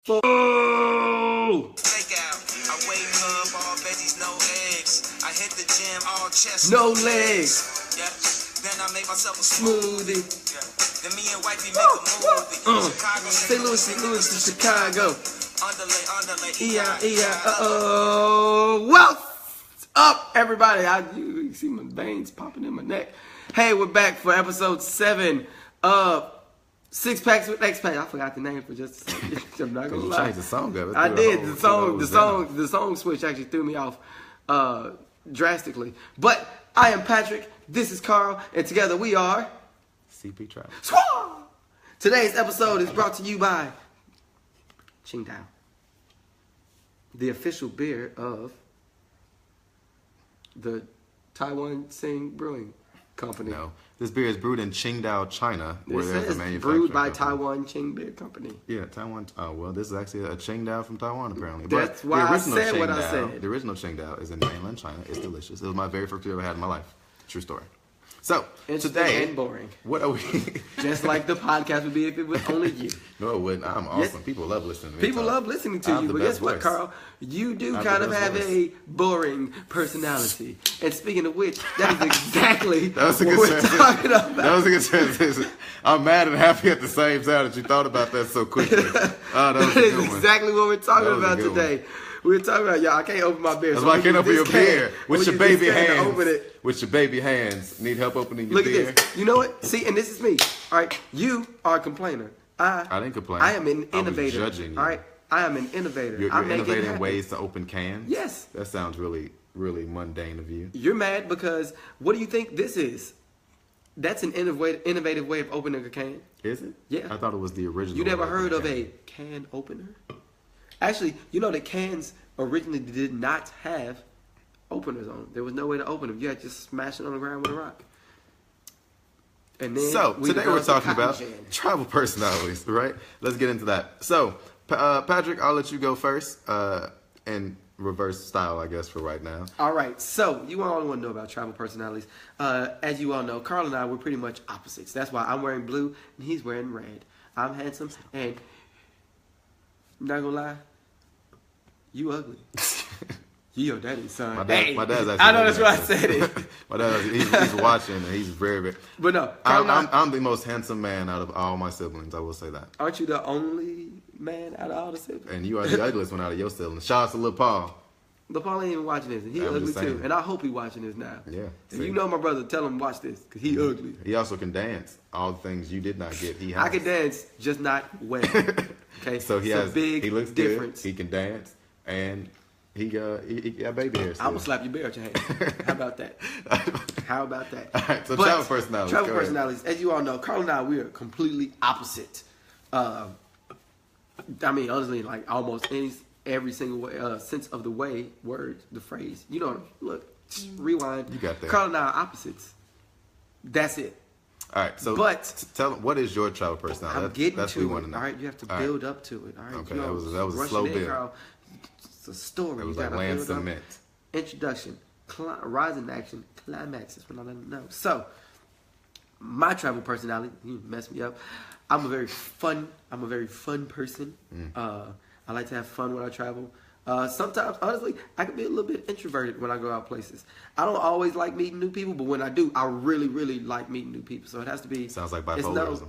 Oh! I wake up, all veggies, no eggs. I hit the gym, all chest, no legs. Yeah. Then I make myself a Smoothie. Yeah. Then me and wifey make a movie. Chicago, St. Louis to Chicago. Underlay. What's up, everybody? You see my veins popping in my neck. Hey, we're back for episode 7 of Six Packs with Expats. I forgot the name for just a second. I'm not gonna lie. You changed the song up. I did. The song switch actually threw me off drastically. But I am Patrick. This is Carl, and together we are CP Travel. Today's episode is brought to you by Qingdao, the official beer of the Taiwan Sing Brewing Company. No, this beer is brewed in Qingdao, China, where there's a manufacturing brewed by company. Taiwan Qing Beer Company. Yeah, Taiwan. Oh, well, this is actually a Qingdao from Taiwan, apparently. That's but why the I original said Qingdao, what I said. The original Qingdao is in mainland China. It's delicious. It was my very first beer I ever had in my life. True story. So, today, and boring. What are we? Just like the podcast would be if it was only you. No, it wouldn't. I'm awesome. Yes. People love listening to me. People love listening to you, but guess what, Carl? You do kind of have a boring personality. And speaking of which, that is exactly what we're talking about. That was a good transition. I'm mad and happy at the same time that you thought about that so quickly. That is exactly what we're talking about today. We're talking about, y'all, I can't open my beer. That's why I can't open your beer. With your baby hands. Open it. With your baby hands. Need help opening your beer? Look at this. You know what? See, and this is me. All right. You are a complainer. I didn't complain. I am an innovator. I was judging you. All right. I am an innovator. You're innovating ways to open cans? Yes. That sounds really, really mundane of you. You're mad because what do you think this is? That's an innovative way of opening a can. Is it? Yeah. I thought it was the original. You never heard of a can opener? Actually, you know that cans originally did not have openers on them. There was no way to open them. You had to just smash it on the ground with a rock. And then today we're talking about travel personalities, right? Let's get into that. So, Patrick, I'll let you go first in reverse style, I guess, for right now. All right. So, you all want to know about travel personalities. As you all know, Carl and I, we're pretty much opposites. That's why I'm wearing blue and he's wearing red. I'm handsome and, I'm not going to lie, you ugly. You your daddy's son. My dad's actually. I know that's what I said. My dad, he's watching and he's very, very. But no, I'm the most handsome man out of all my siblings. I will say that. Aren't you the only man out of all the siblings? And you are the ugliest one out of your siblings. Shout out to Lil Paul. Lil Paul ain't even watching this, and he ugly too. And I hope he watching this now. Yeah. If you know my brother, tell him watch this, because he ugly. He also can dance. All the things you did not get, he has. I can dance, just not well. Okay. So he has. Big he looks difference. Good. He can dance, and he got baby hair. I will slap your bear at your hand. How about that? How about that? All right, so travel personalities. Travel personalities. As you all know, Carl and I, we are completely opposite. I mean, honestly, like almost every single way, sense of the way, word, the phrase. You know, look, rewind. You got that. Carl and I are opposites. That's it. All right, so tell them, what is your travel personality? I'm getting that's to what it. we want to know. All right, you have to build up to it. All right, okay, that was a slow build. Carl. It's a story. It was like land cement. Introduction, rising action, climax. That's when I let them know. So, my travel personality, you messed me up. I'm a very fun person. I like to have fun when I travel. Sometimes, honestly, I can be a little bit introverted when I go out places. I don't always like meeting new people, but when I do, I really, really like meeting new people. So it has to be. Sounds like bipolarism.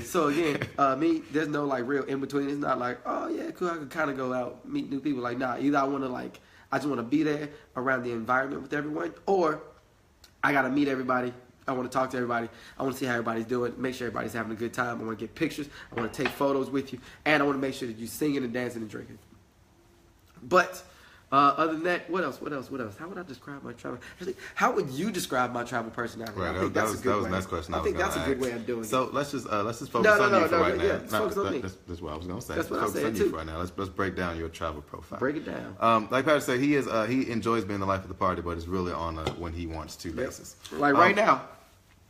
So again, me, there's no like real in between. It's not like, oh yeah, cool. I could kind of go out, meet new people. Like, nah, either I just want to be there around the environment with everyone, or I gotta meet everybody. I want to talk to everybody. I want to see how everybody's doing. Make sure everybody's having a good time. I want to get pictures. I want to take photos with you, and I want to make sure that you're singing and dancing and drinking. But other than that, what else? How would I describe my travel? Actually, how would you describe my travel personality? Right, I think that was the next question. I think that's a good way of doing it. So let's just focus on you for right now. Focus on me. That's what I was gonna say. That's what focus I said on too. you for right now. Let's break down your travel profile. Break it down. Like Patrick said, he enjoys being the life of the party, but it's really on a when he wants to basis. Like right now.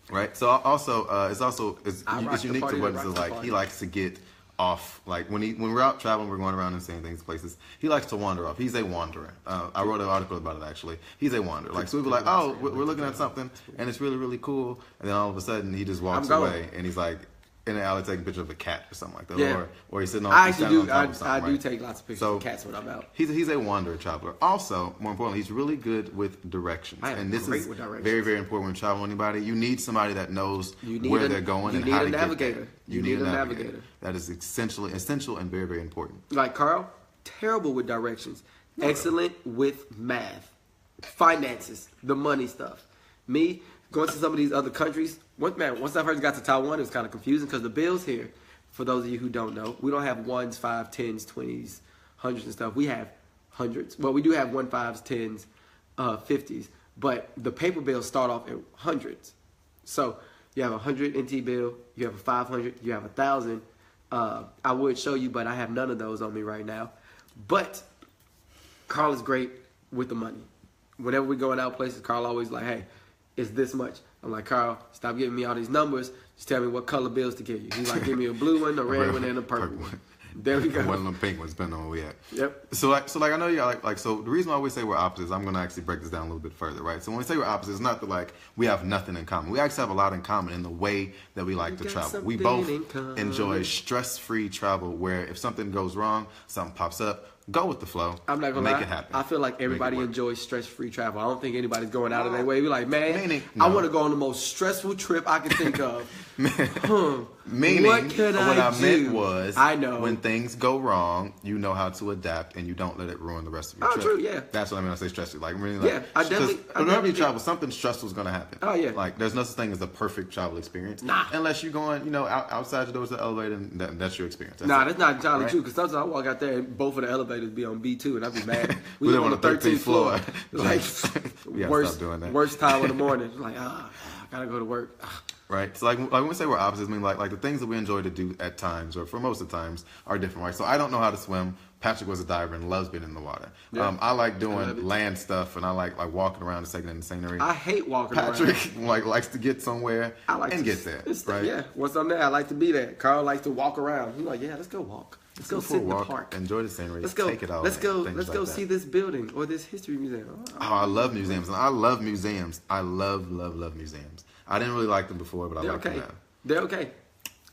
Right. So also, it's unique to what it's like. He likes to get off. Like when we're out traveling, we're going around and seeing things, places. He likes to wander off. He's a wanderer. I wrote an article about it actually. He's a wanderer. Like so, we were like, oh, we're looking at something, and it's really really cool, and then all of a sudden he just walks away, and he's like, in the alley taking a picture of a cat or something like that. Yeah. Or he's sitting on. I actually do. On top of I do right? take lots of pictures of cats when I'm out. He's a wanderer traveler. Also, more importantly, he's really good with directions. And this is very, very important when traveling with anybody. You need somebody that knows where they're going and how to get there. You need a navigator. That is essential and very, very important. Like Carl, terrible with directions. No. Excellent with math, finances, the money stuff. Me, going to some of these other countries, once I first got to Taiwan, it was kind of confusing because the bills here, for those of you who don't know, we don't have ones, 5s, 10s, 20s, hundreds and stuff. We have hundreds. Well, we do have 1, 5s, 10s, 50s, but the paper bills start off at hundreds. So you have a 100 NT bill, you have a 500, you have 1,000. I would show you, but I have none of those on me right now. But Carl is great with the money. Whenever we're going out places, Carl always like, hey, it's this much. I'm like, Carl, stop giving me all these numbers. Just tell me what color bills to give you. He's like, give me a blue one, a red one, and a purple one. There we go. One of them pink ones, depending on where we at. Yep. So I know you so the reason why we say we're opposites, I'm gonna actually break this down a little bit further, right? So when we say we're opposites, it's not that like we have nothing in common. We actually have a lot in common in the way that we like to travel. We both enjoy stress-free travel, where if something goes wrong, something pops up, go with the flow. I'm not gonna make lie. It happen. I feel like everybody enjoys stress-free travel. I don't think anybody's going out of their way. We're like, man, I want to go on the most stressful trip I can think of. Meaning, what I meant was, I know when things go wrong, you know how to adapt and you don't let it ruin the rest of your trip. True, yeah. That's what I mean when I say stressful. Like, really, like, yeah, I definitely. Whenever you travel, something stressful is gonna happen. Oh yeah. Like, there's no such thing as a perfect travel experience. Nah. Unless you're going, outside the doors of the elevator, and that's your experience. That's not entirely true. Because sometimes I walk out there and both of the elevators be on B2, and I'd be mad. We live on the 13th floor. Like, worst time in the morning. Like, I gotta go to work. Right. So like when we say we're opposites, I mean like the things that we enjoy to do at times, or for most of the times, are different, right? So I don't know how to swim. Patrick was a diver and loves being in the water. Yeah. I like doing land stuff, and I like walking around and taking in the scenery. I hate walking Patrick likes to get somewhere and get there. Right? Yeah. Once I'm there, I like to be there. Carl likes to walk around. He's like, yeah, let's go walk. Let's go sit in the park. Enjoy the scenery. Let's go. Take it all. Let's go see this building or this history museum. Oh, I love museums. And I love museums. I love museums. I didn't really like them before, but I like them now. They're okay.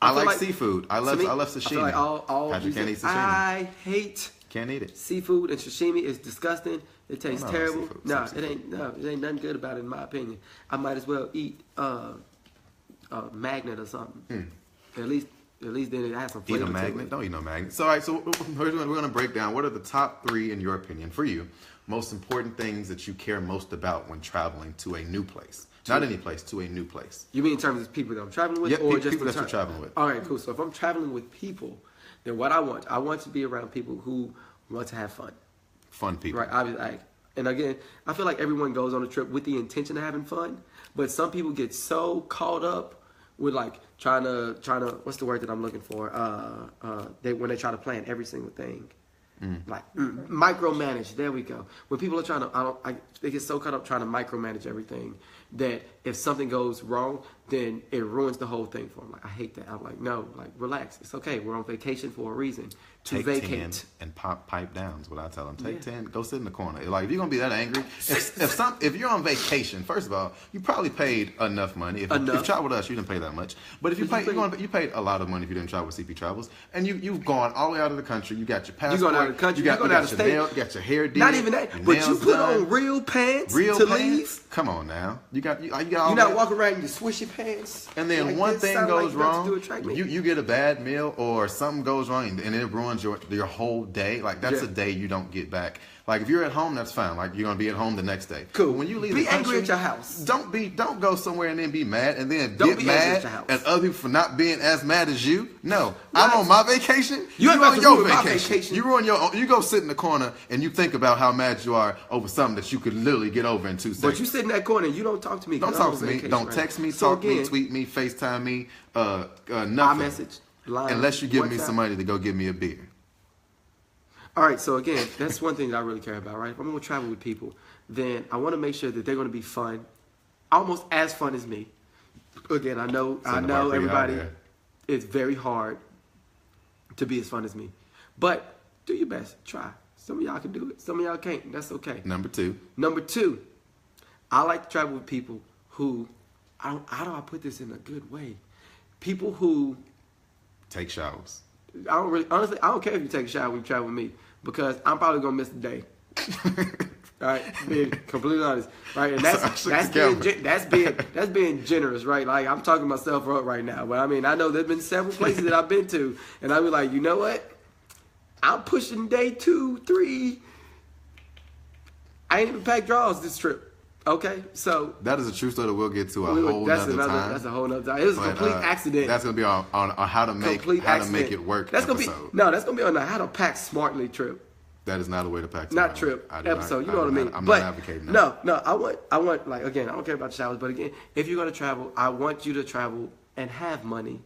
I like seafood. I love sashimi. I feel like all Patrick can't eat sashimi. Can't eat it. Seafood and sashimi is disgusting. It tastes terrible. It ain't nothing good about it in my opinion. I might as well eat magnet or something. At least then it has some flavor. Eat a magnet? Don't eat no magnet. So, all right, so we're going to break down what are the top 3, in your opinion, for you, most important things that you care most about when traveling to a new place. Not any place, to a new place. You mean in terms of people that I'm traveling with? Yep, or just people that you're traveling with. All right, cool. So if I'm traveling with people, then what I want to be around people who want to have fun. Fun people. Right. And again, I feel like everyone goes on a trip with the intention of having fun, but some people get so caught up with like trying to what's the word that I'm looking for? When they try to plan every single thing. Micromanage. There we go. When people are trying to, they get so caught up trying to micromanage everything that if something goes wrong, then it ruins the whole thing for them. Like, I hate that. I'm like, no, like, relax. It's okay. We're on vacation for a reason. To vacate. 10 and pipe down is what I tell them. Take 10, go sit in the corner. Like, if you're gonna be that angry, if you're on vacation, first of all, you probably paid enough money. If you travel with us, you didn't pay that much. But if you paid a lot of money if you didn't travel with CP Travels, and you've gone all the way out of the country. You got your passport. You're going out of the country. You got your hair did. Not even that, but you put on real pants to leave. Come on now, you you're not walking around in your swishy pants. And then one thing goes wrong, you get a bad meal or something goes wrong, and it ruins your whole day. Like, that's a day you don't get back. Like, if you're at home, that's fine. Like, you're gonna be at home the next day. Cool. When you leave be the country, angry at your house. Don't go somewhere and then be mad and then don't get be mad at other people for not being as mad as you. No, I'm on my vacation. You on your vacation. You go sit in the corner and you think about how mad you are over something that you could literally get over in 2 seconds. But you sit in that corner and you don't talk to me. Don't talk to me. Don't text me. Talk me. Tweet me. FaceTime me. Nothing. Message. Line, unless you give me some money to go get me a beer. All right, so again, that's one thing that I really care about, right? If I'm going to travel with people, then I want to make sure that they're going to be fun, almost as fun as me. Again, I know everybody, it's very hard to be as fun as me. But do your best. Try. Some of y'all can do it. Some of y'all can't. That's okay. Number two, I like to travel with people who, how do I put this in a good way? People who Take showers. Honestly, I don't care if you take a shower when you travel with me because I'm probably gonna miss the day. All right, being completely honest, right, and that's being generous, right? Like I'm talking myself up right now, but I mean I know there's been several places that I've been to, and I'll be like, you know what? I'm pushing day 2, 3. I ain't even packed drawers this trip. Okay, so that is a true story that we'll get to a whole nother time. That's a whole nother time. It was a complete accident. That's gonna be on how to make it work. That's gonna that's gonna be on the how to pack smartly trip. That is not a way to pack. Not trip episode. You know what I mean? I'm not advocating that. No. I want like again. I don't care about showers, but again, if you're gonna travel, I want you to travel and have money.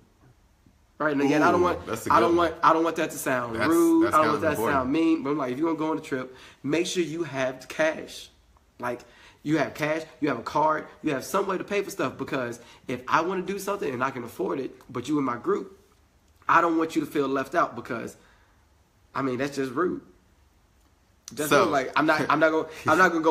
Right, and again, I don't want that to sound rude. I don't want that to sound mean. But I'm like, if you're gonna go on a trip, make sure you have cash. Like you have cash, you have a card, you have some way to pay for stuff. Because if I want to do something and I can afford it, but you in my group, I don't want you to feel left out because, I mean, that's just rude. Just like I'm not gonna go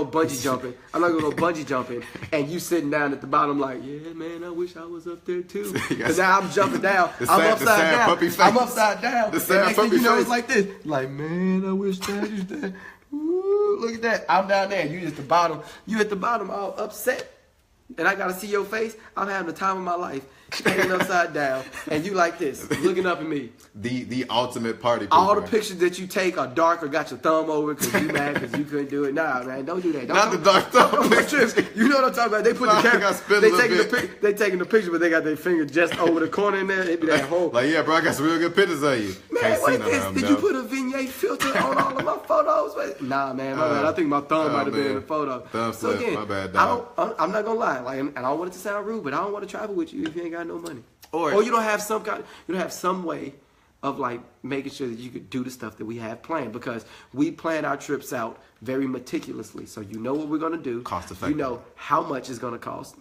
bungee jumping. I'm not gonna go bungee jumping, and you sitting down at the bottom like, yeah, man, I wish I was up there too. Because now I'm jumping down. I'm upside down. I'm upside down. The next thing you know, it's like this. Like, man, I wish that is that. Ooh, look at that. I'm down there. You at the bottom. You at the bottom, all upset, and I gotta see your face. I'm having the time of my life, standing upside down, and you like this, looking up at me. The ultimate party. All the pictures that you take are dark or got your thumb over because you mad because you couldn't do it. Nah, man, don't do that. Not the dark thumb pictures. You know what I'm talking about? They put the camera. They taking the picture, but they got their finger just over the corner in there. It be that whole. Like, yeah, bro, I got some real good pictures of you. Man, what is this? Did you put a vignette filter on all of my photos? Nah, man, my bad. I think my thumb might have been in the photo. Thumb slip. Again, my bad, dog. I'm not gonna lie. Like, and I don't want it to sound rude, but I don't want to travel with you if you ain't got no money. Or you don't have some way of like making sure that you could do the stuff that we have planned, because we plan our trips out very meticulously. So you know what we're gonna do. Cost effective. You know how much it's gonna cost.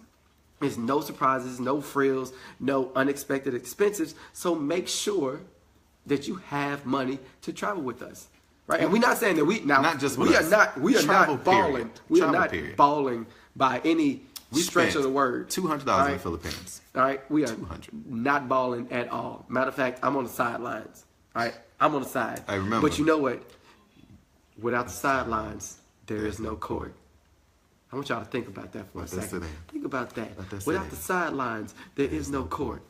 There's no surprises, no frills, no unexpected expenses. So make sure that you have money to travel with us. Right? And we're not saying that we are not balling. We are not balling by any stretch of the word. $200 in the Philippines. All right, we are not balling at all. Matter of fact, I'm on the sidelines. All right, I'm on the side. I remember. But you know what? Without the sidelines, there is no court. I want y'all to think about that for a second. Think about that. Without the sidelines, there is no court.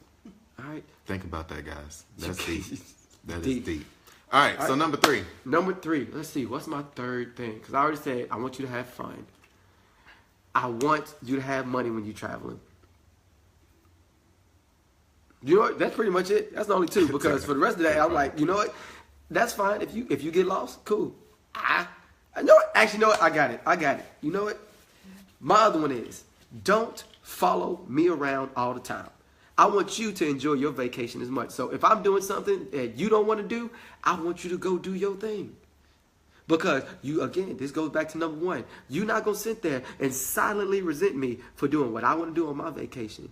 All right. Think about that, guys. That's deep. That is deep. All right. So number 3. Number 3. Let's see. What's my third thing? Because I already said I want you to have fun. I want you to have money when you're traveling. You know what? That's pretty much it. That's the only 2. Because for the rest of the day, I'm like, you know what? That's fine. If you get lost, cool. I know what? Actually, you know what? I got it. You know what? My other one is, don't follow me around all the time. I want you to enjoy your vacation as much. So if I'm doing something that you don't want to do, I want you to go do your thing. Because this goes back to number 1. You're not going to sit there and silently resent me for doing what I want to do on my vacation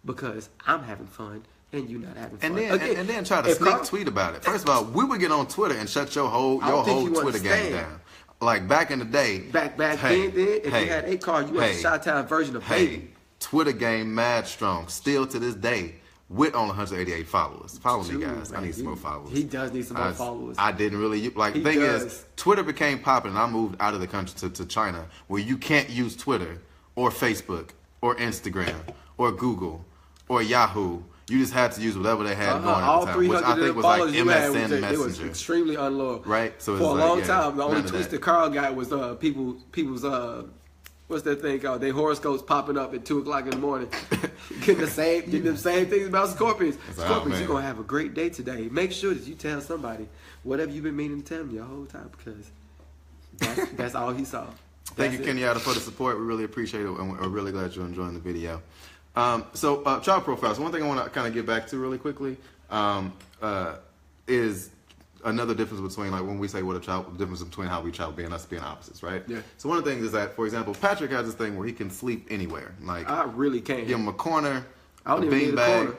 because I'm having fun and you're not having fun. And then try to sneak tweet about it. First of all, we would get on Twitter and shut your whole Twitter game down. Like back in the day. Back then, if you had a car, you had a Chi-Town version of Baby. Twitter game mad strong. Still to this day. With only 188 followers. Follow me, guys. I need some more followers. He does need some more followers. I didn't really like. The thing is, Twitter became popular, and I moved out of the country to China, where you can't use Twitter or Facebook or Instagram or Google or Yahoo. You just had to use whatever they had going at the time, which I think was like MSN Messenger. It was extremely unloyal. Right. So for a long time, the only twist that Carl got was people's what's that thing called? Their horoscopes popping up at 2:00 in the morning, getting the same things about Scorpions. Scorpions, you're gonna have a great day today. Make sure that you tell somebody whatever you've been meaning to tell them your whole time, because that's all he saw. Thank you, Kenyatta, for the support. We really appreciate it, and we're really glad you're enjoying the video. So travel profiles. One thing I want to kind of get back to really quickly is another difference between, like, when we say what a travel, the difference between how we travel being us being opposites, right? Yeah. So one of the things is that, for example, Patrick has this thing where he can sleep anywhere. Like, I really can't. Give him a corner, I don't even need a corner.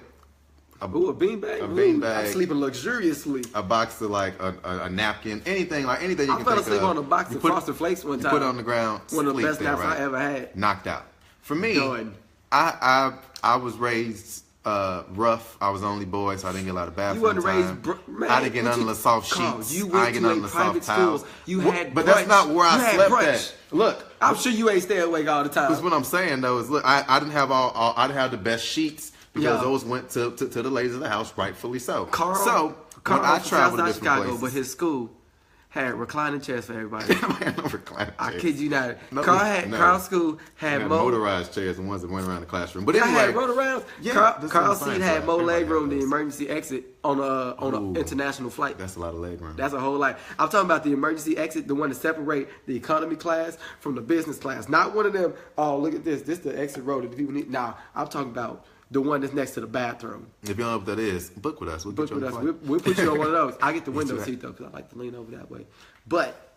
A beanbag? A beanbag. I'm sleeping luxuriously. A box of, like, a napkin. Anything you can think of. I fell asleep on a box of Frosted Flakes one time. You put it on the ground. One of the best naps I ever had. Knocked out. For me, I was raised rough. I was the only boy, so I didn't get a lot of bathroom You wasn't time. raised, I didn't get none of the soft sheets. You I went didn't get to none a of the private soft towels. school. You had but brunch. that's not where I slept at. Look, I'm sure you ain't stay awake all the time. That's what I'm saying though. Is look, I didn't have I didn't have the best sheets because those went to the ladies of the house, rightfully so. Carl I traveled to different Chicago, places. but his school had reclining chairs for everybody. I kid you not. No, Carl's school had motorized chairs, the ones that went around the classroom. But anyway, I had rode around. Yeah, Carl's seat had more leg room than the emergency exit on an international flight. That's a lot of leg room. That's a whole lot. I'm talking about the emergency exit, the one to separate the economy class from the business class. Not one of them. Oh, look at this. This is the exit row that the people need. Nah, I'm talking about the one that's next to the bathroom. If you don't know what that is, book with us. We'll put you on one of those. I get the window seat though because I like to lean over that way. But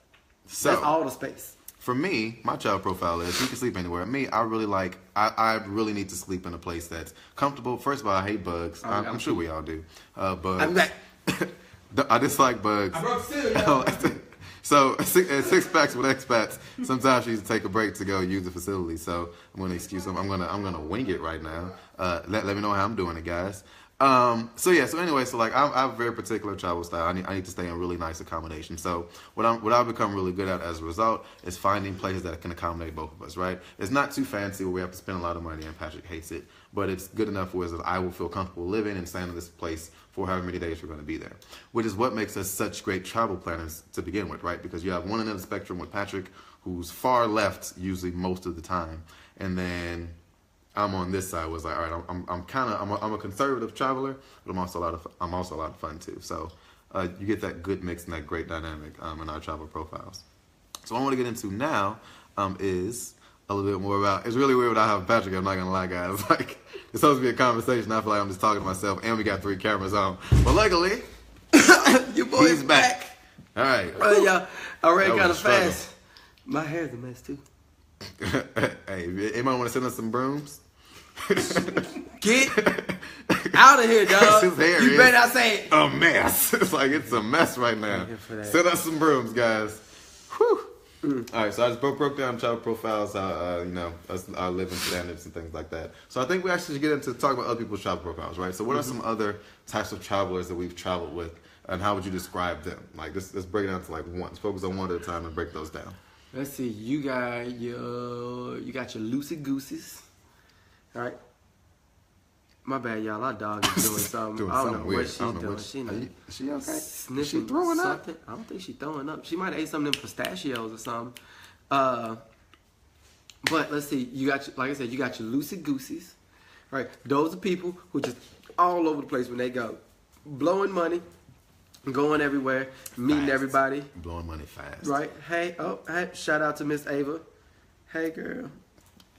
that's all the space. For me, my travel profile is you can sleep anywhere. Me, I really need to sleep in a place that's comfortable. First of all, I hate bugs. I'm sure we all do. Bugs. I'm back. I dislike bugs. I broke cereal. So at Six Packs with Expats, sometimes she needs to take a break to go use the facility. So I'm gonna excuse them. I'm gonna wing it right now. Let me know how I'm doing it, guys. So like I have a very particular travel style. I need to stay in really nice accommodation. So what I've become really good at as a result is finding places that can accommodate both of us, right? It's not too fancy where we have to spend a lot of money and Patrick hates it, but it's good enough where I will feel comfortable living and staying in this place for however many days we're going to be there, which is what makes us such great travel planners to begin with, right? Because you have one end of the spectrum with Patrick, who's far left usually most of the time, and then I'm on this side. Was like, all right, I'm a conservative traveler, but I'm also a lot of fun too. So you get that good mix and that great dynamic in our travel profiles. So what I want to get into now is a little bit more about. It's really weird when I have Patrick. I'm not gonna lie, guys. Like it's supposed to be a conversation. I feel like I'm just talking to myself, and we got 3 cameras on. But luckily, your boy's he's back. All right. Y'all, I ran kind of fast. My hair's a mess too. Hey, anybody want to send us some brooms? Get out of here, dog. His hair you better not say it. A mess. It's like it's a mess right now. Send us some brooms, guys. Whew. All right, so I just broke down travel profiles, our living standards and things like that. So I think we actually should get into talk about other people's travel profiles, right? So what are some other types of travelers that we've traveled with, and how would you describe them? Like, let's break it down to like one. Let's focus on one at a time and break those down. Let's see. You got your loosey gooses. All right. My bad, y'all. Our dog is doing something. I don't know what she's doing. Is she okay? Sniffing is she throwing something? up? I don't think she's throwing up. She might have ate some of them pistachios or something. But let's see. You got, like I said, you got your loosey goosies. Right? Those are people who just all over the place when they go, blowing money, going everywhere, meeting everybody, blowing money fast. Right? Hey, shout out to Miss Ava. Hey, girl.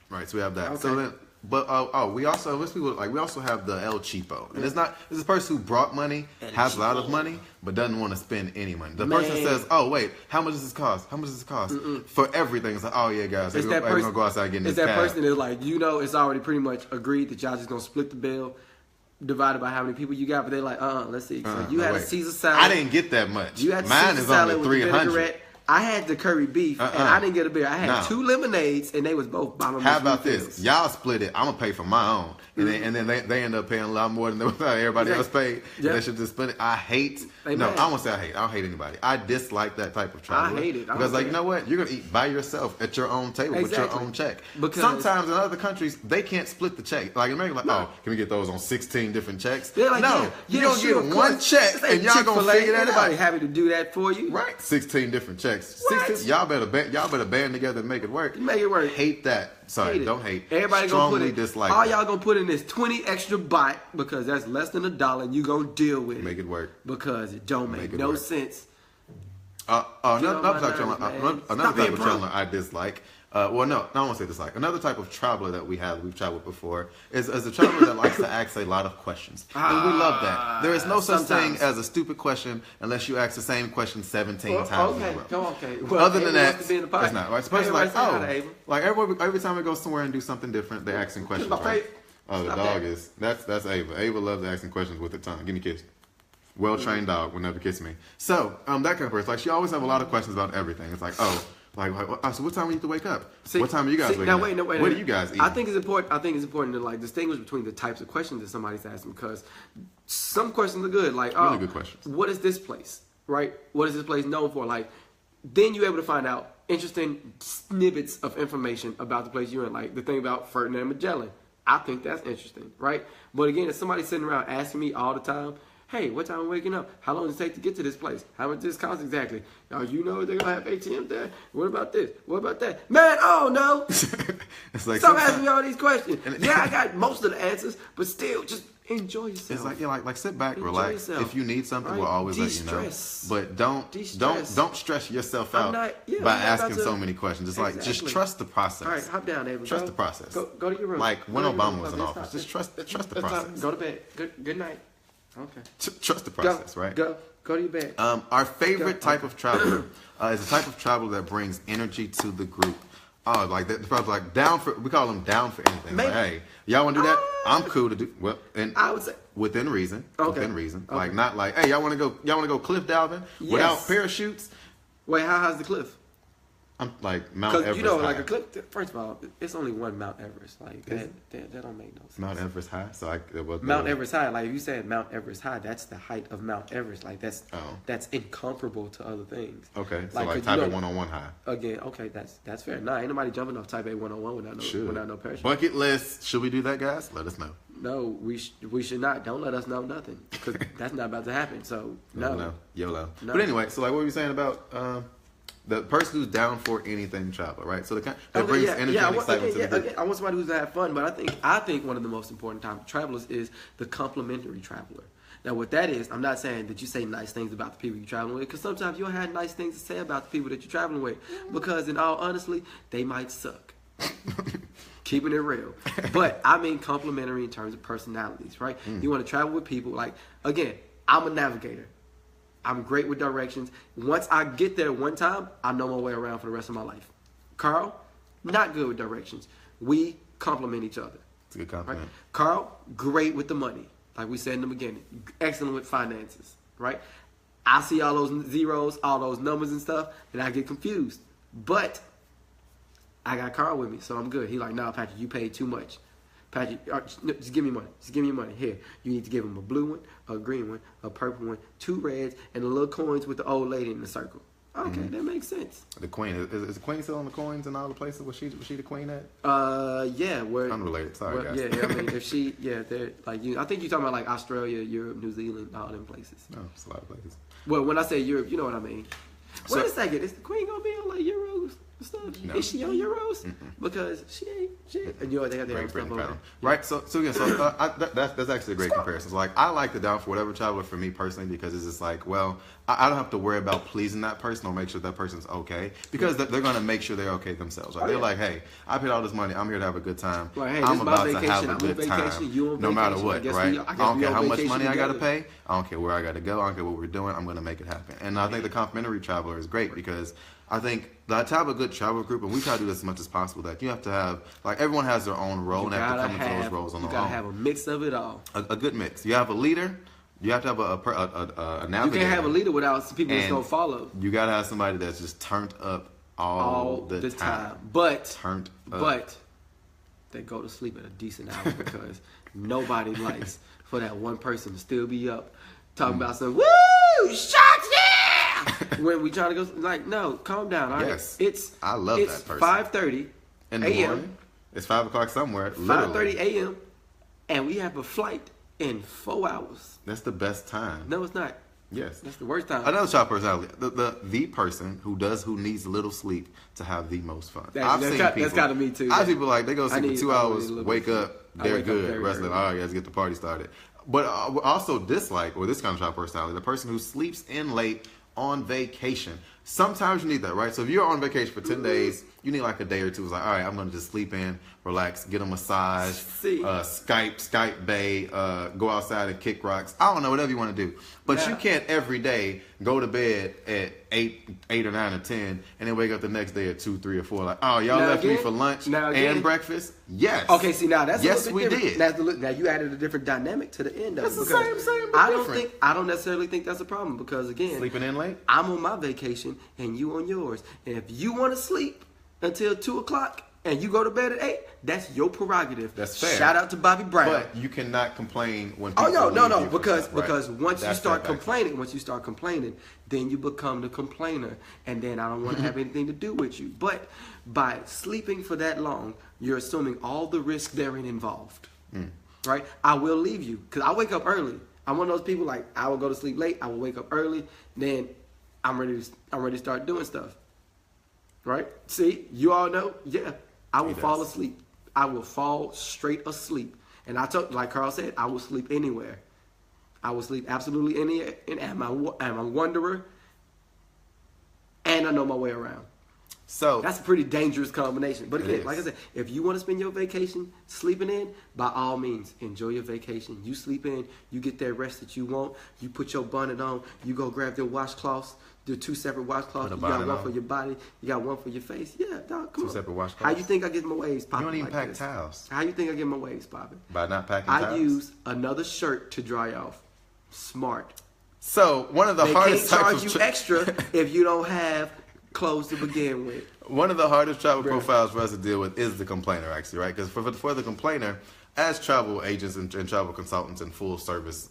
Right. So we have that. Okay. So then. But we also have the El Cheapo, and it's a person who brought money, has a lot of money, but doesn't want to spend any money. The person says, "Oh wait, how much does this cost? How much does this cost for everything?" It's like, "Oh yeah, guys, we're gonna go outside getting this." It's that person that's like, it's already pretty much agreed that y'all just gonna split the bill, divided by how many people you got. But they're like, let's see. So you had a Caesar salad. I didn't get that much. You had mine Caesar is salad only with 300. I had the curry beef, and I didn't get a beer. I had 2 lemonades, and they was both bottomless. How about this? Y'all split it. I'm gonna pay for my own, and then they end up paying a lot more than everybody else paid. They should just split it. I won't say I hate. I don't hate anybody. I dislike that type of travel. I hate it because, you know what? You're gonna eat by yourself at your own table with your own check. Because sometimes in other countries they can't split the check. Like in America, can we get those on 16 different checks? They're like, no, you don't get one check, and y'all gonna figure that out. Everybody happy to do that for you, right? 16 different checks. 16, y'all better band together and make it work. Make it work. Hate that. Sorry, don't hate. Everybody strongly gonna put dislike. All y'all gonna put in this 20 extra baht because that's less than $1, and you gonna deal with it. Make it work because it don't make no sense. Another type of traveler I dislike. I won't say dislike. Another type of traveler that we've traveled before is a traveler that likes to ask a lot of questions. And we love that. There is no such thing as a stupid question unless you ask the same question 17 times in a row. Okay. Well, other than that, it's not. Right? Suppose every time we go somewhere and do something different, they're asking questions. Right? Oh, the dog is. That's Ava. Ava loves asking questions with her tongue. Give me a kiss. Well-trained dog will never kiss me. So, that kind of person, like, she always have a lot of questions about everything. It's like, Like, so what time do you have to wake up? What time are you guys waking now, up? wait, what do you guys eat? I think it's important to like distinguish between the types of questions that somebody's asking, because some questions are good. Like, really good questions. What is this place? Right? What is this place known for? Like, then you're able to find out interesting snippets of information about the place you're in. Like the thing about Ferdinand Magellan. I think that's interesting, right? But again, if somebody's sitting around asking me all the time, hey, what time am I waking up? How long does it take to get to this place? How much does this cost exactly? You know they're going to have ATM there? What about this? What about that? Man, oh no! It's like stop asking me all these questions. Yeah, I got most of the answers, but still, just enjoy yourself. It's like sit back, relax. Yourself. If you need something, we'll always De-stress. let you know. But don't stress yourself out by asking so many questions. It's like just trust the process. All right, hop down, Abel. Trust the process. Go to your room. Like when Obama was in office, just trust the process. Go to bed. Good night. Okay. Trust the process, right? Go to your bed. Our favorite type of traveler is a type of traveler that brings energy to the group. Oh, like that. Like down for. We call them down for anything. Like, hey, y'all want to do that? I'm cool to do. Well, and I would say within reason. Okay. Within reason. Okay. Like not like, hey, y'all want to go cliff diving without parachutes? Wait, how high's the cliff? I'm like Mount Everest. Because high. like a cliff. First of all, it's only one Mount Everest. Like that don't make no sense. Mount Everest high. So Mount Everest high. Like if you said Mount Everest high, that's the height of Mount Everest. Like that's incomparable to other things. Okay, so like Type A 101 high. Again, okay, that's fair. Nah, ain't nobody jumping off Type A 101 without no parachute. Bucket list. Should we do that, guys? Let us know. No, we should not. Don't let us know nothing, because that's not about to happen. So no. YOLO. No. But anyway, so like what were you saying about the person who's down for anything travel, right? So that brings energy and excitement to the group. I want somebody who's gonna have fun, but I think one of the most important type of travelers is the complimentary traveler. Now, what that is, I'm not saying that you say nice things about the people you're traveling with, because sometimes you'll have nice things to say about the people that you're traveling with, because in all honesty, they might suck. Keeping it real. But I mean complimentary in terms of personalities, right? You want to travel with people, like, again, I'm a navigator. I'm great with directions. Once I get there one time, I know my way around for the rest of my life. Carl, not good with directions. We complement each other. It's a good compliment. Right? Carl, great with the money. Like we said in the beginning. Excellent with finances. Right? I see all those zeros, all those numbers and stuff, and I get confused. But I got Carl with me, so I'm good. He like, nah, Patrick, you paid too much. Patrick, just give me money. Just give me your money. Here, you need to give him a blue one, a green one, a purple one, 2 reds, and the little coins with the old lady in the circle. Okay, that makes sense. The queen is the queen still on the coins in all the places? Was she the queen at? Yeah. Where unrelated. Sorry, guys. Yeah. I mean, if she, they're like you. I think you're talking about like Australia, Europe, New Zealand, all them places. No, it's a lot of places. Well, when I say Europe, you know what I mean. So, wait a second. Is the queen gonna be on like Euros? Stuff? No. Is she on Euros? Because she ain't. And you know they got their own stuff over there. Right. So that's actually a great comparison. So, like, I like the down for whatever traveler for me personally, because it's just like, well, I don't have to worry about pleasing that person or make sure that person's okay, because they're going to make sure they're okay themselves. Right? They're like, hey, I paid all this money. I'm here to have a good time. Like, hey, I'm about to have a good time, no matter what. Right? I don't care how much money I got to pay. I don't care where I got to go. I don't care what we're doing. I'm going to make it happen. And I think the complimentary traveler is great, because I think that to have a good travel group, and we try to do this as much as possible, that you have to have, like, everyone has their own role, and they have to come into those roles on their own. You gotta have a mix of it all. A good mix. You have a leader. You have to have a navigator. You can't have a leader without some people that's gonna follow. You gotta have somebody that's just turned up all the time. But they go to sleep at a decent hour, because nobody likes for that one person to still be up talking about some shots, yeah. When we trying to go, like, no, calm down. All right? Yes, I love that person. 5:30 in the morning. It's 5 o'clock somewhere. 5:30 a.m. and we have a flight in 4 hours. That's the best time. No, it's not. Yes, that's the worst time. Another travel personality, the person who needs little sleep to have the most fun. That's got to me too. I have people like they go sleep for 2 hours, wake up, they're good. Rest of all right, let's get the party started. But also dislike, or this kind of travel personality, the person who sleeps in late on vacation. Sometimes you need that, right? So if you're on vacation for 10 days, you need like a day or two. It's like, all right, I'm going to just sleep in, relax, get a massage, Skype bay, go outside and kick rocks. I don't know, whatever you want to do. But you can't every day go to bed at 8 or 9 or 10 and then wake up the next day at 2, 3 or 4. Like, oh, y'all left me for lunch and breakfast? Yes. Okay, see, now that's yes, we did. Now you added a different dynamic to the end of it. It's the same, I don't necessarily think that's a problem, because again, sleeping in late. I'm on my vacation vacation and you on yours. And if you want to sleep until 2 o'clock and you go to bed at 8, that's your prerogative. That's fair. Shout out to Bobby Brown. But you cannot complain when people no, because right? once that's you start complaining, then you become the complainer, and then I don't want to have anything to do with you. But by sleeping for that long, you're assuming all the risk therein involved, right? I will leave you because I wake up early. I'm one of those people like I will go to sleep late. I will wake up early. Then I'm ready to start doing stuff, right? See, you all know, yeah. I will fall asleep. I will fall straight asleep. And I told, like Carl said, I will sleep anywhere. I will sleep absolutely anywhere. And I'm a wanderer. And I know my way around. So that's a pretty dangerous combination. But again, like I said, if you want to spend your vacation sleeping in, by all means, enjoy your vacation. You sleep in, you get that rest that you want. You put your bonnet on. You go grab your washcloths. Do 2 separate washcloths. You got one for your body. You got one for your face. Yeah, dog, come on. 2 separate washcloths. How you think I get my waves popping? You don't even like pack this? towels. How you think I get my waves popping? By not packing towels? I use another shirt to dry off. Smart. So one of the hardest can't charge you extra if you don't have clothes to begin with. One of the hardest travel profiles for us to deal with is the complainer, actually, right? Because for the complainer, as travel agents and travel consultants in the full service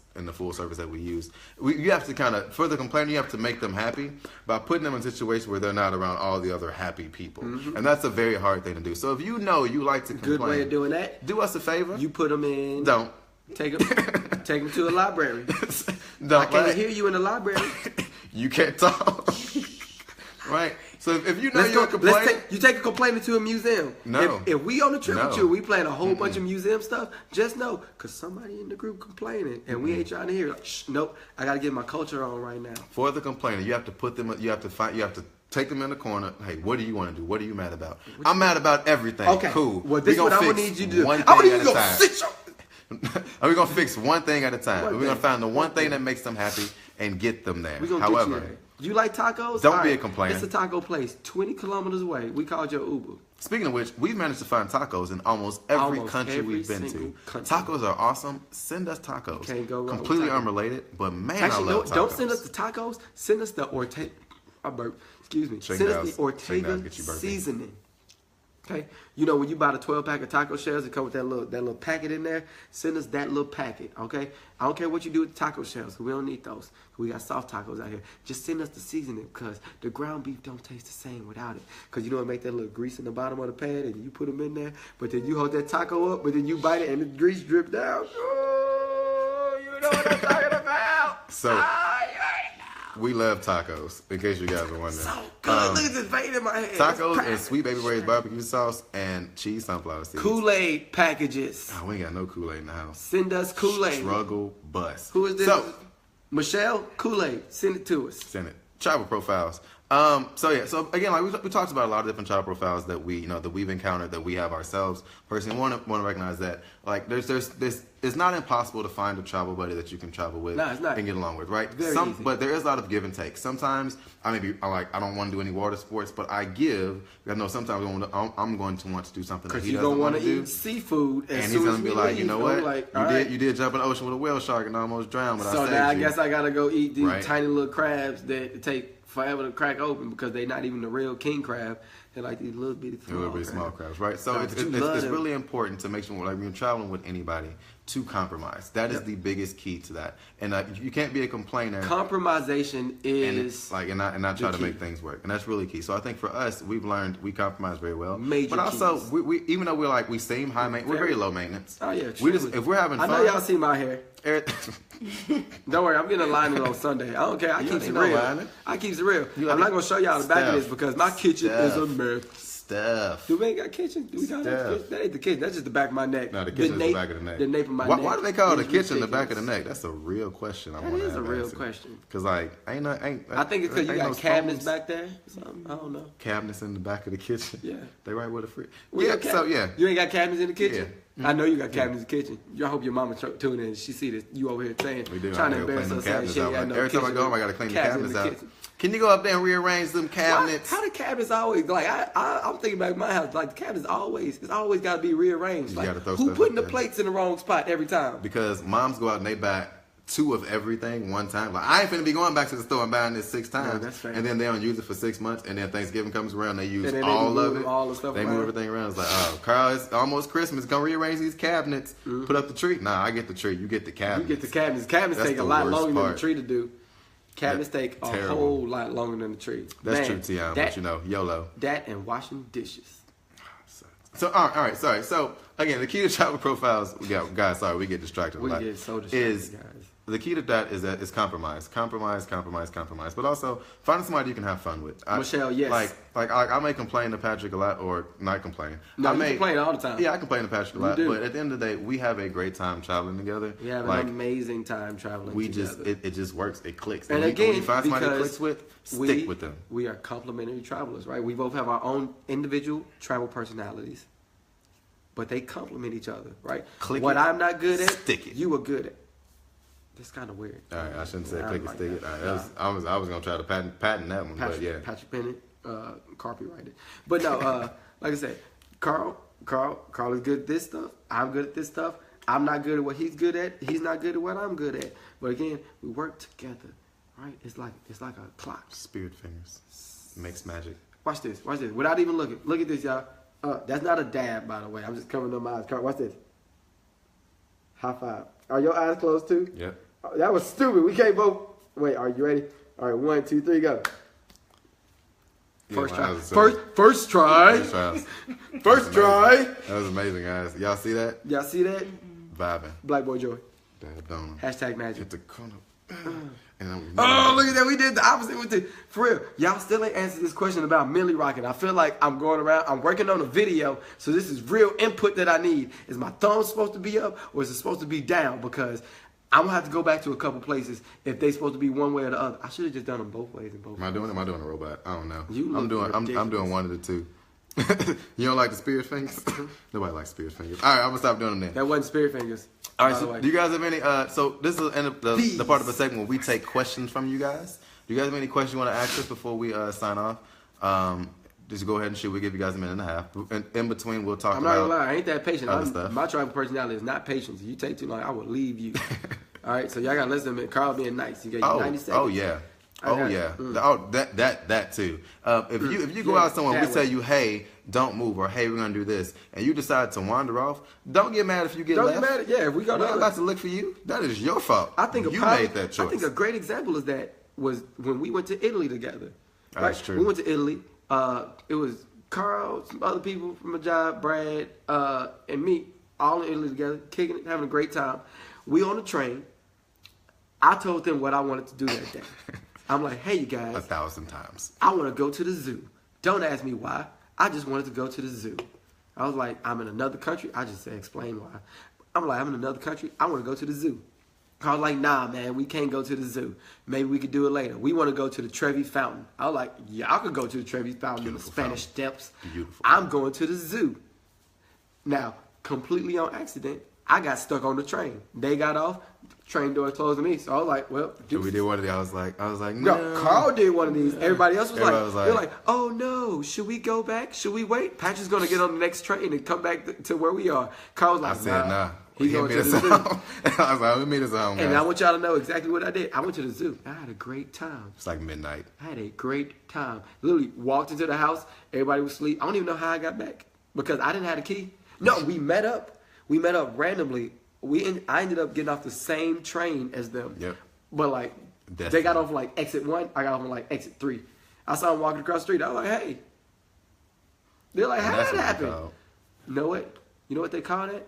that we use, you have to kind of, for the complainer, you have to make them happy by putting them in a situation where they're not around all the other happy people. And that's a very hard thing to do. So if you know you like to complain. Good way of doing that. Do us a favor. You put them in. Don't. Take them to a library. Don't. I can't hear you in the library. You can't talk. Right? So if you know you're a complainer. You take a complainer to a museum. No. If we on the trip with you, we playing a whole bunch of museum stuff, just know, because somebody in the group complaining, and we ain't trying to hear it. Shh, nope, I got to get my culture on right now. For the complainer, you have to put them, you have to take them in the corner. Hey, what do you want to do? What are you mad about? I'm mad about everything. Okay. Cool. Well, this is what I'm going to need you to do. I'm going to need you to go sit your... We're going to fix one thing at a time. We're going to find the one thing that makes them happy and get them there. However, you like tacos? Don't be a complainer. It's a taco place 20 kilometers away. We called your Uber. Speaking of which, we've managed to find tacos in almost every country we've been to. Tacos are awesome. Send us tacos. Can't go wrong. Completely unrelated, but man, actually, I love tacos. Don't send us the tacos. Send us the Ortega. Excuse me. Send us the Ortega seasoning. Okay, you know when you buy the 12-pack of taco shells, it comes with that little packet in there. Send us that little packet, okay? I don't care what you do with the taco shells, we don't need those. We got soft tacos out here. Just send us the seasoning, because the ground beef don't taste the same without it. Because you know it make that little grease in the bottom of the pan, and you put them in there, but then you hold that taco up, but then you bite it, and the grease drip down. Oh, you know what I'm talking about. So. We love tacos, in case you guys are wondering. So good. Look at this vein in my head. Tacos and Sweet Baby Ray's barbecue sauce and cheese sunflower seeds. Kool-Aid packages. Oh, we ain't got no Kool-Aid in the house. Send us Kool-Aid. Struggle bus. Who is this? So, Michelle, Kool-Aid. Send it to us. Send it. Travel profiles. So again, like we talked about a lot of different travel profiles that we've encountered, that we have ourselves. Personally, want to recognize that like there's it's not impossible to find a travel buddy that you can travel with and get along with, right? Very easy. But there is a lot of give and take. Sometimes I don't want to do any water sports, but I give. I know sometimes I'm going to want to do something that he doesn't want to do. Eat seafood, and he's going to be like, you know what? You did jump in the ocean with a whale shark and almost drowned, but I saved you. So now I guess I gotta go eat these tiny little crabs that take forever to crack open because they're not even the real king crab. They're like these little bitty small crabs, right? So it's really important to make sure, like, when you're traveling with anybody, to compromise. That is the biggest key to that. And you can't be a complainer. Compromisation is and not try to make things work. And that's really key. So I think for us, we've learned we compromise very well. But also, we even though we seem high maintenance, we're very low maintenance. Oh yeah, if we're having fun. I know y'all see my hair. Don't worry, I'm getting a lining on Sunday. I don't care. I keep it real. I keep it real. I'm not gonna show y'all the back of this because my kitchen is a mess. Steph. Do we ain't got a kitchen? Do we got a kitchen? That ain't the kitchen. That's just the back of my neck. No, the kitchen is the back of the neck. The nape of my neck. Why do they call the kitchen the back of the neck? That's a real question. That is a real question. Because I think it's because you got cabinets back there. Something. I don't know. Cabinets in the back of the kitchen. Yeah. They right with the fridge. Yeah. You ain't got cabinets in the kitchen. Yeah. I know you got cabinets in the kitchen. I hope your mama tune in and she see this. You over here saying, trying to embarrass us. Every time I go home, I got to clean the cabinets out. Can you go up there and rearrange them cabinets? How the cabinets always, like, I'm thinking back in my house, like, the cabinets it's always got to be rearranged. Like, who putting the plates in the wrong spot every time? Because moms go out and they buy 2 of everything one time. Like, I ain't finna be going back to the store and buying this 6 times. No, that's fair. And then they don't use it for 6 months. And then Thanksgiving comes around, they use And then all of it. all the stuff they around. move everything around. It's like, oh, Carl, it's almost Christmas. Gonna rearrange these cabinets. Put up the tree. Nah, I get the tree. You get the cabinets. You get the cabinets. Cabinets That's take a the lot worst longer than part. the tree to do. Cabinets take a terrible. whole lot longer than the tree. That's Man, true, Tion, that- but you know, YOLO. That and washing dishes. So, all right, sorry. So, again, the key to travel profiles, guys, sorry, we get distracted a We lot. get so distracted, guys. The key to that is compromise. Compromise. But also, find somebody you can have fun with. Michelle, yes. Like I may complain to Patrick a lot, or not complain. No, I you may complain all the time. Yeah, I complain to Patrick a lot. do. But at the end of the day, we have a great time traveling together. We have an amazing time traveling together. It just works. It clicks. And when again, you find somebody that because clicks with, stick with them. We are complementary travelers, right? We both have our own individual travel personalities, but they complement each other, right? What I'm not good at, stick it. you are good at. That's kind of weird. All right, I shouldn't say Yeah, click I and like stick it. that. All right, I was gonna try to patent that one, but yeah. Patrick Bennett, copyrighted. But no, like I said, Carl is good at this stuff. I'm good at this stuff. I'm not good at what he's good at. He's not good at what I'm good at. But again, we work together, right? It's like a clock. Spirit fingers makes magic. Watch this. Without even looking. Look at this, y'all. That's not a dab, by the way. I'm just covering up my eyes. Carl, watch this. High five. Are your eyes closed too? Yep. That was stupid. We can't both. Wait, are you ready? All right, 1, 2, 3, go. First try. First try. First try. That was amazing, guys. Y'all see that? Y'all see that? Vibing. Black Boy Joy. Hashtag magic. Hit the corner. Oh, look at that. We did the opposite. For real. Y'all still ain't answered this question about Millie rocking. I feel like I'm going around. I'm working on a video. So this is real input that I need. Is my thumb supposed to be up or is it supposed to be down? Because I'm going to have to go back to a couple places if they supposed to be one way or the other. I should have just done them both ways. Am I doing a robot? I don't know. I'm doing one of the two. You don't like the spirit fingers? Nobody likes spirit fingers. All right, I'm gonna stop doing them then. That wasn't spirit fingers. All right, so do you guys have any? So this is the part of the segment where we take questions from you guys. Do you guys have any questions you want to ask us before we sign off? Just go ahead and shoot. We'll give you guys a minute and a half. In between, we'll talk about. I'm not gonna lie, I ain't that patient. Stuff. My travel personality is not patience. If you take too long, I will leave you. All right, so y'all gotta listen to me. Carl being nice. You got 90 seconds. Oh yeah. Oh, that too. If you go out somewhere, we tell you, hey, don't move, or hey, we're gonna do this, and you decide to wander off, don't get mad if you get left. Don't get mad. Yeah, if we go We're not about to look for you. That is your fault. I think you made that choice. I think a great example of that was when we went to Italy together. Right? That's true. We went to Italy. It was Carl, some other people from my job, Brad, and me, all in Italy together, kicking it, having a great time. We on the train. I told them what I wanted to do that day. I'm like, hey, you guys. 1,000 times. I want to go to the zoo. Don't ask me why. I just wanted to go to the zoo. I was like, I'm in another country. I just said, explain why. I'm like, I'm in another country. I want to go to the zoo. I was like, nah, man, we can't go to the zoo. Maybe we could do it later. We want to go to the Trevi Fountain. I was like, yeah, I could go to the Trevi Fountain in the Spanish Steps. Beautiful. I'm going to the zoo. Now, completely on accident, I got stuck on the train. They got off. Train door closed to me. So I was like, well, we did one of these. I was like, no. Carl did one of these. Everybody else was they're like, oh no, should we go back? Should we wait? Patrick's going to get on the next train and come back to where we are. Carl was like, I said, nah. He's going to the zoo. I was like, we meet us at home, guys. And I want y'all to know exactly what I did. I went to the zoo. I had a great time. It's like midnight. I had a great time. Literally walked into the house. Everybody was asleep. I don't even know how I got back because I didn't have a key. No, we met up. We met up randomly. I ended up getting off the same train as them. Yep. But like, they got off like exit 1. I got off on like exit 3. I saw them walking across the street. I was like, hey. They're like, how did that happen? You know what? You know what they call that?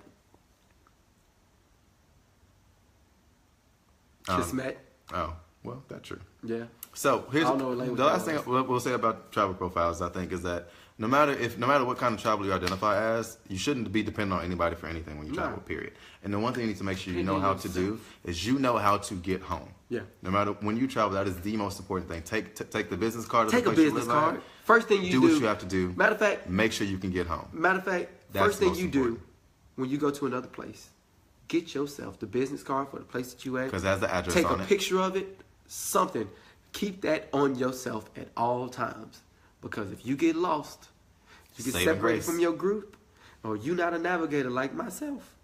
Kismet. Oh, well, that's true. Yeah. So here's the last thing we'll say about travel profiles, I think, is that no matter what kind of travel you identify as, you shouldn't be dependent on anybody for anything when you travel, period. And the one thing you need to make sure you know how to do is you know how to get home. Yeah. No matter when you travel, that is the most important thing. Take the business card. Take a business card. First thing you do. Do what you have to do. Matter of fact. Make sure you can get home. Matter of fact, first thing you do when you go to another place, get yourself the business card for the place that you at. Because that's the address on it. Take a picture of it, something. Keep that on yourself at all times. Because if you get lost, you get separated from your group, or you're not a navigator like myself,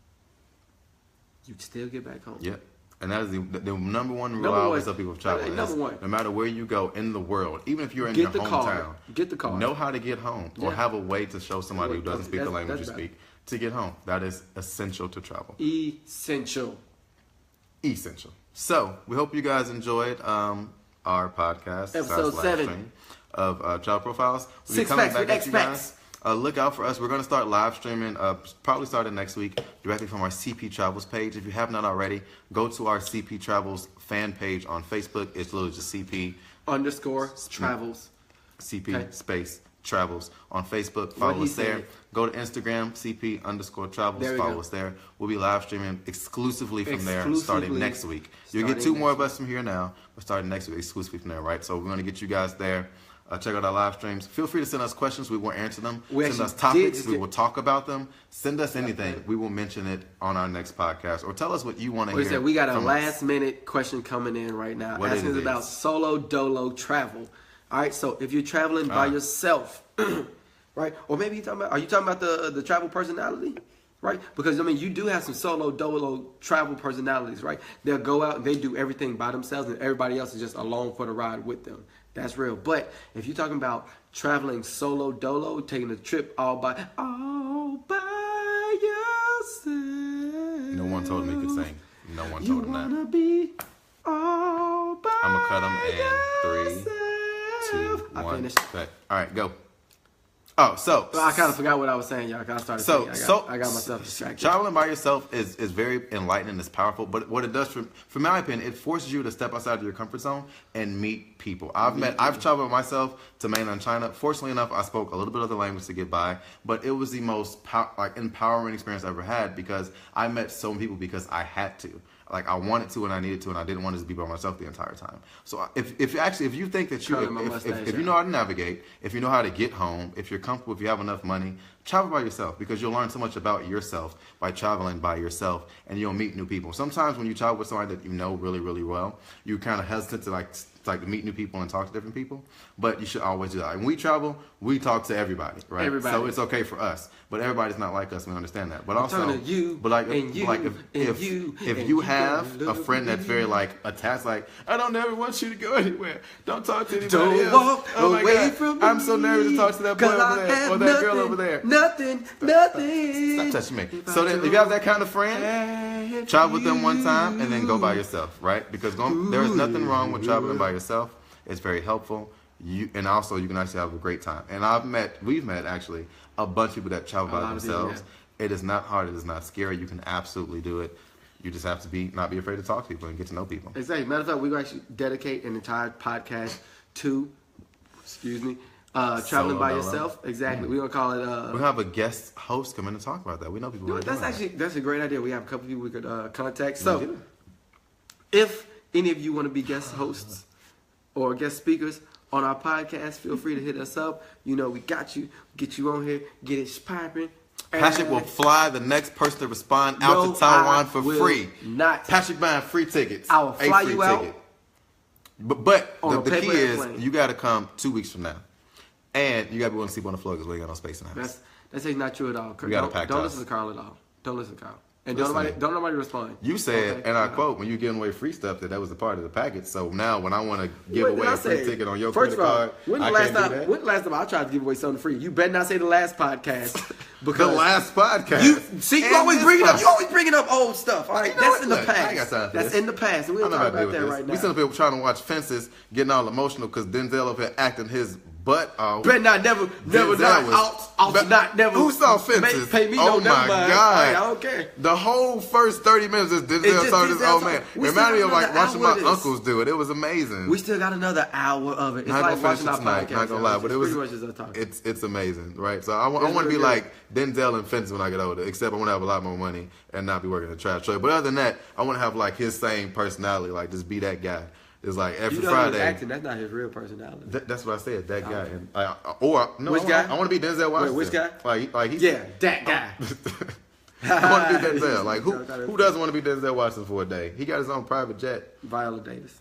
you still get back home. Yep. And that is the number one rule I always tell people of travel is no matter where you go in the world, even if you're in your hometown, get the car. Know how to get home or have a way to show somebody who doesn't speak the language you speak to get home. That is essential to travel. Essential. So we hope you guys enjoyed our podcast. Episode 7 of Travel Profiles. We'll be 6 coming Packs back with at you Expats. guys. Look out for us. We're going to start live streaming, probably starting next week, directly from our CP Travels page. If you have not already, go to our CP Travels fan page on Facebook. It's literally just CP_Travels. CP space Travels on Facebook. Follow us there. Go to Instagram, CP_Travels. Follow us there. We'll be live streaming exclusively from there starting next week. You'll get 2 more of us from here now. We're starting next week exclusively from there, right? So we're going to get you guys there. Check out our live streams. Feel free to send us questions. We will answer them. Send us topics. We will talk about them. Send us anything. We will mention it on our next podcast. Or tell us what you want to hear. We got a last-minute question coming in right now. Asking us about solo dolo travel. All right, so if you're traveling by yourself, right? Or maybe are you talking about the travel personality? Right? Because, I mean, you do have some solo dolo travel personalities, right? They'll go out and they do everything by themselves and everybody else is just along for the ride with them. That's real. But if you're talking about traveling solo dolo, taking a trip all by yourself. No one told me you could sing. No one told him that. You wanna be all by I'm gonna cut them in 3, 2, 1. I finished. Okay. All right, go. Oh, so I kind of forgot what I was saying, y'all. I started singing. I got myself distracted. Traveling by yourself is very enlightening. It's powerful. But what it does, from my opinion, it forces you to step outside of your comfort zone and meet people. I've traveled myself to mainland China. Fortunately enough, I spoke a little bit of the language to get by. But it was the most empowering experience I ever had because I met so many people because I had to. Like I wanted to and I needed to and I didn't want to just be by myself the entire time. So if you think that if you know how to navigate, if you know how to get home, if you're comfortable, if you have enough money, travel by yourself because you'll learn so much about yourself by traveling by yourself and you'll meet new people. Sometimes when you travel with somebody that you know really, really well, you're kind of hesitant to meet new people and talk to different people, but you should always do that. When we travel, we talk to everybody, right? So it's okay for us, but everybody's not like us. We understand that. But also, if you have a friend that's very attached, I don't ever want you to go anywhere. Don't talk to anybody else. Don't walk away from me. I'm so nervous to talk to that boy over there or that girl over there. Nothing. Stop touching me. So then, if you have that kind of friend, travel with them one time and then go by yourself, right? Because there is nothing wrong with traveling by yourself. It's very helpful. And also you can actually have a great time. And we've met actually a bunch of people that travel by themselves. It is not hard. It is not scary. You can absolutely do it. You just have to not be afraid to talk to people and get to know people. Exactly. Matter of fact, we're going to actually dedicate an entire podcast to, traveling by yourself. Exactly. We're going to call it... we'll have a guest host come in and talk about that. We know people that's a great idea. We have a couple people we could contact. So, if any of you want to be guest hosts or guest speakers on our podcast, feel free to hit us up. We got you. Get you on here. Get it popping. Patrick will fly the next person to respond out to Taiwan for free. Patrick buying free tickets. I will fly you out. But the key is you got to come 2 weeks from now. And you got to be willing to sleep on the floor because we ain't got no space in the house. That's not true at all. Don't listen to Carl at all. Don't listen to Carl. And don't nobody respond. You said, and I quote, when you giving away free stuff, that was a part of the package. So now when I want to give away a free ticket on your credit card, when the last time I tried to give away something free? You better not say the last podcast. Because the last podcast. You always bring it up. You always bringing up old stuff. All right, that's in the past. I ain't got time for that's in the past. And we don't talk about that right now. We still people trying to watch Fences, getting all emotional because Denzel over here acting his butt off. Better not never. Who saw Fences? Pay me oh my God! I don't care. The whole first 30 minutes is Denzel talking to this old man. Reminded me of watching my uncles do it. It was amazing. We still got another hour of it. It's like watching our podcast. Not gonna lie, but it was. It's amazing, right? So I want to be like Denzel and Fences when I get older. Except I want to have a lot more money and not be working in a trash trade. But other than that, I want to have his same personality. Just be that guy. It's every Friday. Acting, that's not his real personality. That's what I said. That guy. Okay. Which guy? I want to be Denzel Washington. Wait, which guy? That guy. I want to be Denzel. Who doesn't want to be Denzel Washington for a day? He got his own private jet. Viola Davis.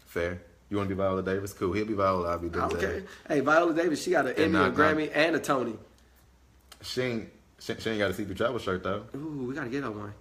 Fair. You want to be Viola Davis? Cool. He'll be Viola. I'll be Denzel. Okay. Hey, Viola Davis. She got an Emmy, a Grammy, and a Tony. She ain't got a CP Travel shirt though. Ooh, we gotta get her one.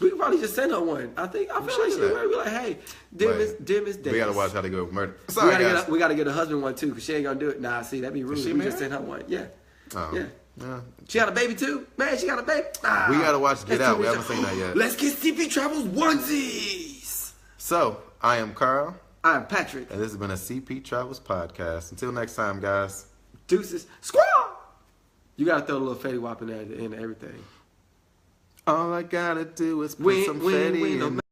We could probably just send her one. I feel like she would be like, hey, dear Miss Davis. We gotta watch How to Get Away with Murder. Sorry, guys. We gotta get a husband one too, because she ain't gonna do it. Nah, see, that'd be rude. We just send her one. Yeah. Oh. Yeah. She got a baby too? Man, she got a baby. Ah, we gotta watch Get Out. We haven't seen that yet. Let's get CP Travels onesies. So, I am Carl. I'm Patrick. And this has been a CP Travels podcast. Until next time, guys. Deuces. Squaw! You gotta throw a little Fetty Wap in there at the end of everything. All I gotta do is put some Fetty in.